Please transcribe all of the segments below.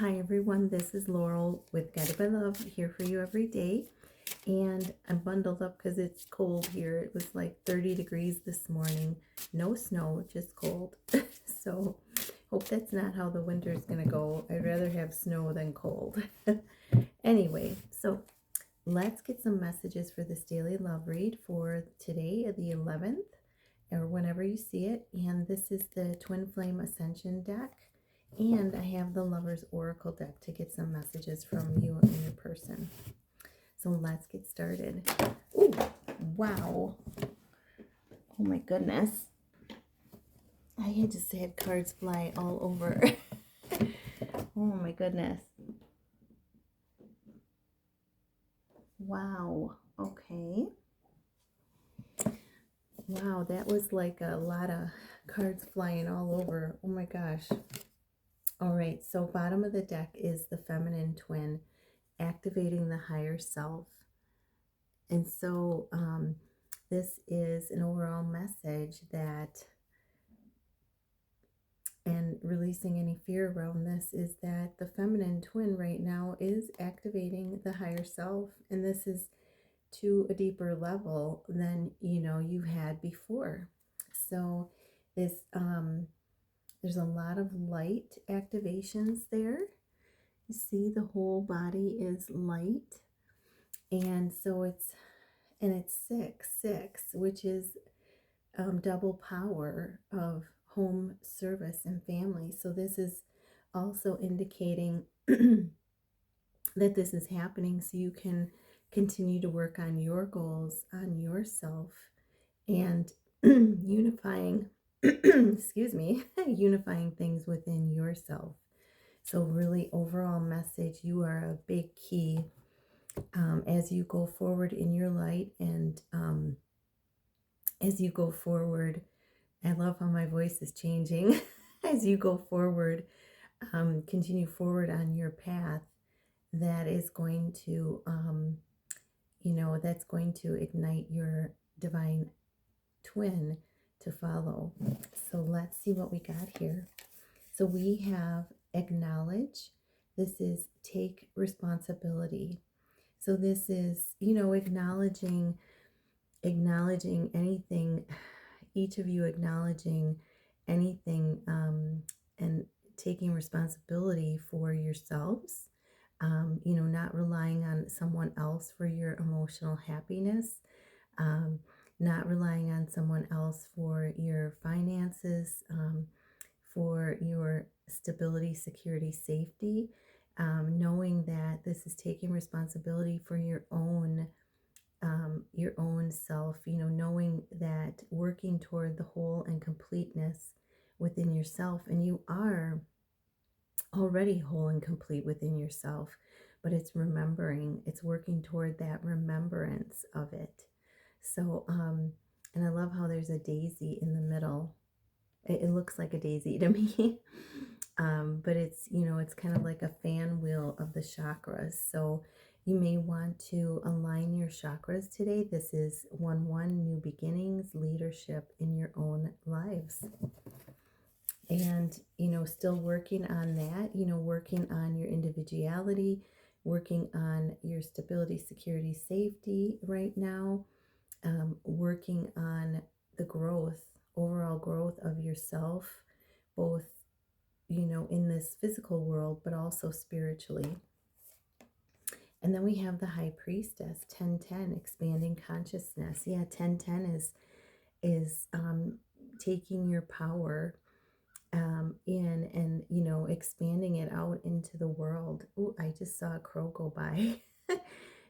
Hi everyone, this is Laurel with Guided by Love, here for you every day. And I'm bundled up because it's cold here. It was like 30 degrees this morning. No snow, just cold. So hope that's not how the winter is going to go. I'd rather have snow than cold. Anyway, so let's get some messages for this daily love read for today, the 11th, or whenever you see it. And this is the Twin Flame Ascension deck. And I have the Lover's Oracle deck to get some messages from you and your person. So let's get started. Ooh, wow. Oh my goodness. I had just had cards fly all over. Oh my goodness. Wow. Okay. Wow, that was like a lot of cards flying all over. Oh my gosh. All right, so bottom of the deck is the feminine twin, activating the higher self. And so this is an overall message that, and releasing any fear around this, is that the feminine twin right now is activating the higher self. And this is to a deeper level than, you had before. So this, there's a lot of light activations there. You see the whole body is light. And so it's 6, which is double power of home, service, and family. So this is also indicating that this is happening so you can continue to work on your goals, on yourself, and unifying, excuse me, unifying things within yourself. So really, overall message, you are a big key as you go forward in your light, and as you go forward. I love how my voice is changing. As you go forward, continue forward on your path, that is going to, that's going to ignite your divine twin to follow. So let's see what we got here. So we have acknowledge. This is take responsibility. So this is, acknowledging anything, each of you acknowledging anything, and taking responsibility for yourselves, not relying on someone else for your emotional happiness, not relying on someone else for your finances, for your stability, security, safety, knowing that this is taking responsibility for your own self, knowing that working toward the whole and completeness within yourself, and you are already whole and complete within yourself, but it's working toward that remembrance of it. So, and I love how there's a daisy in the middle. It looks like a daisy to me. But it's, it's kind of like a fan wheel of the chakras. So you may want to align your chakras today. This is 1-1, new beginnings, leadership in your own lives. And, still working on that, working on your individuality, working on your stability, security, safety right now, working on the growth, overall growth of yourself, both, in this physical world, but also spiritually. And then we have the High Priestess, 1010, expanding consciousness. Yeah, 1010 is taking your power in and, expanding it out into the world. Oh, I just saw a crow go by.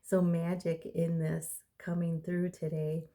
So magic in this coming through today.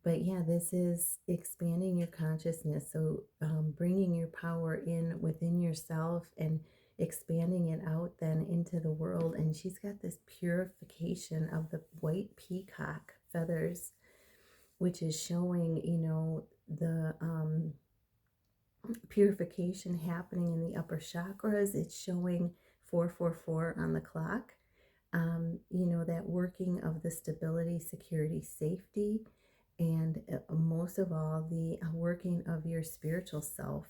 But yeah, this is expanding your consciousness. So bringing your power in within yourself and expanding it out then into the world. And she's got this purification of the white peacock feathers, which is showing, the purification happening in the upper chakras. It's showing 444 on the clock. That working of the stability, security, safety, and most of all, the working of your spiritual self.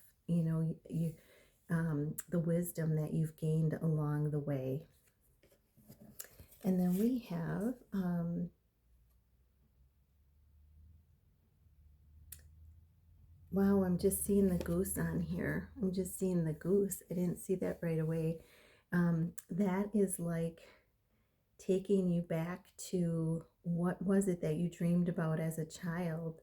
the wisdom that you've gained along the way. And then we have wow, I'm just seeing the goose on here. I'm just seeing the goose. I didn't see that right away. That is like taking you back to what was it that you dreamed about as a child?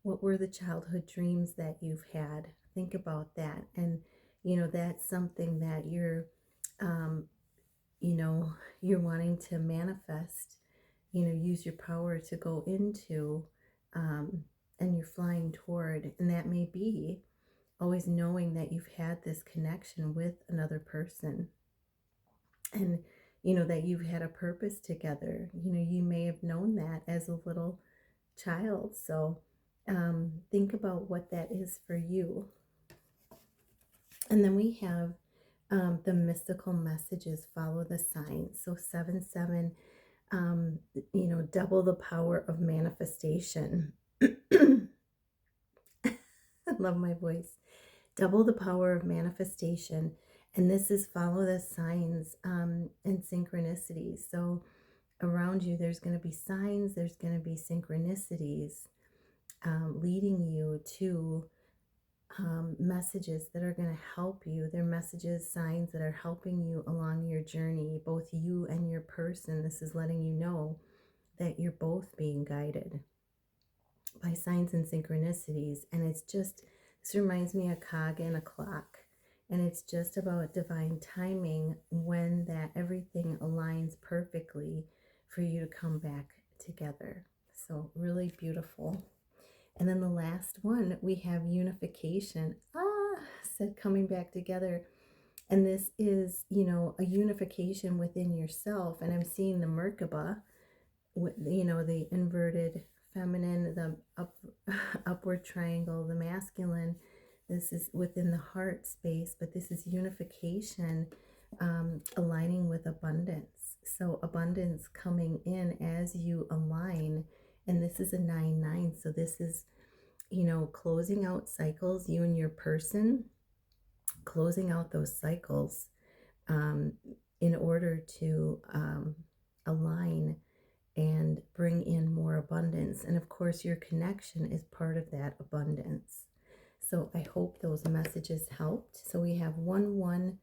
What were the childhood dreams that you've had? Think about that. And, that's something that um, you know, you're wanting to manifest, use your power to go into, um, and you're flying toward. And that may be always knowing that you've had this connection with another person, and that you've had a purpose together. You may have known that as a little child. So think about what that is for you. And then we have the mystical messages, follow the signs. So 7-7, double the power of manifestation. I love my voice. Double the power of manifestation. And this is follow the signs and synchronicities. So around you, there's going to be signs, there's going to be synchronicities leading you to messages that are going to help you. They're messages, signs that are helping you along your journey, both you and your person. This is letting you know that you're both being guided by signs and synchronicities. And this reminds me of cog and a clock. And it's just about divine timing when that everything aligns perfectly for you to come back together. So really beautiful. And then the last one, we have unification. Said coming back together. And this is, a unification within yourself. And I'm seeing the Merkaba, the inverted feminine, the upward triangle, the masculine. This is within the heart space, but this is unification, aligning with abundance. So abundance coming in as you align. And this is a 9-9. So this is, closing out cycles, you and your person, closing out those cycles in order to align and bring in more abundance. And of course, your connection is part of that abundance. So I hope those messages helped. So we have 1-1,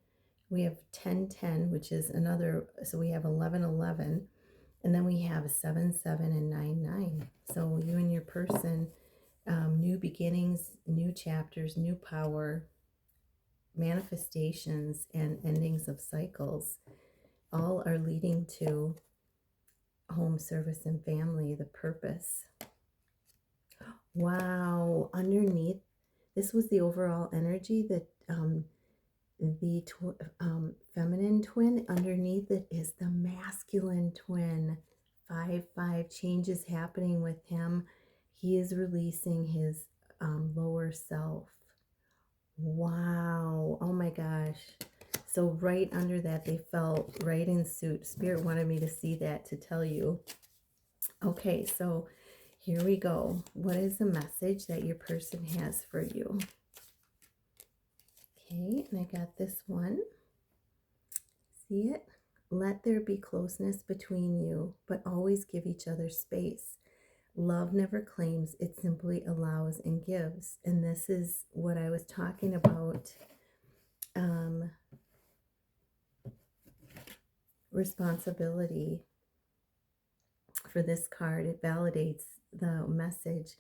we have 10-10, which is another, so we have 11-11, and then we have 7-7 and 9-9. So you and your person, new beginnings, new chapters, new power, manifestations, and endings of cycles all are leading to home, service, and family, the purpose. Wow. Underneath, this was the overall energy that the feminine twin. Underneath it is the masculine twin. 5-5 changes happening with him. He is releasing his lower self. Wow. Oh my gosh. So right under that, they fell right in suit. Spirit wanted me to see that to tell you. Okay, so here we go. What is the message that your person has for you? Okay, and I got this one. See it? Let there be closeness between you, but always give each other space. Love never claims, it simply allows and gives. And this is what I was talking about. Responsibility for this card. It validates the message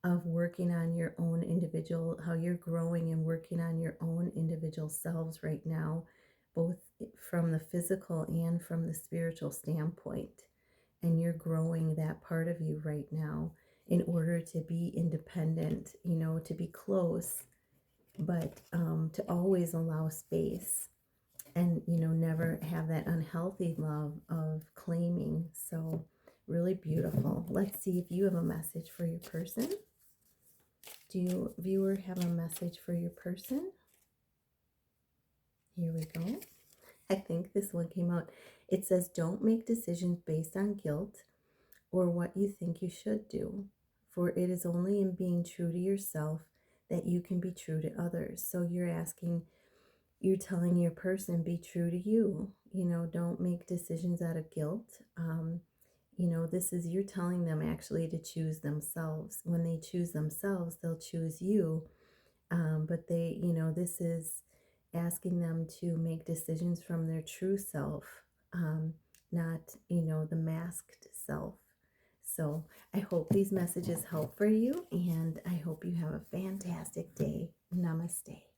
of working on your own individual, how you're growing and working on your own individual selves right now, both from the physical and from the spiritual standpoint. And you're growing that part of you right now in order to be independent, to be close, but to always allow space and, never have that unhealthy love of claiming. So really beautiful. Let's see if you have a message for your person. Do you, viewer, have a message for your person? Here we go. I think this one came out. It says, don't make decisions based on guilt or what you think you should do, for it is only in being true to yourself that you can be true to others. So you're asking, you're telling your person, be true to you. You know, don't make decisions out of guilt. You know, this is, you're telling them actually to choose themselves. When they choose themselves, they'll choose you. But they, you know, this is asking them to make decisions from their true self, um, not, you know, the masked self. So I hope these messages help for you, and I hope you have a fantastic day. Namaste.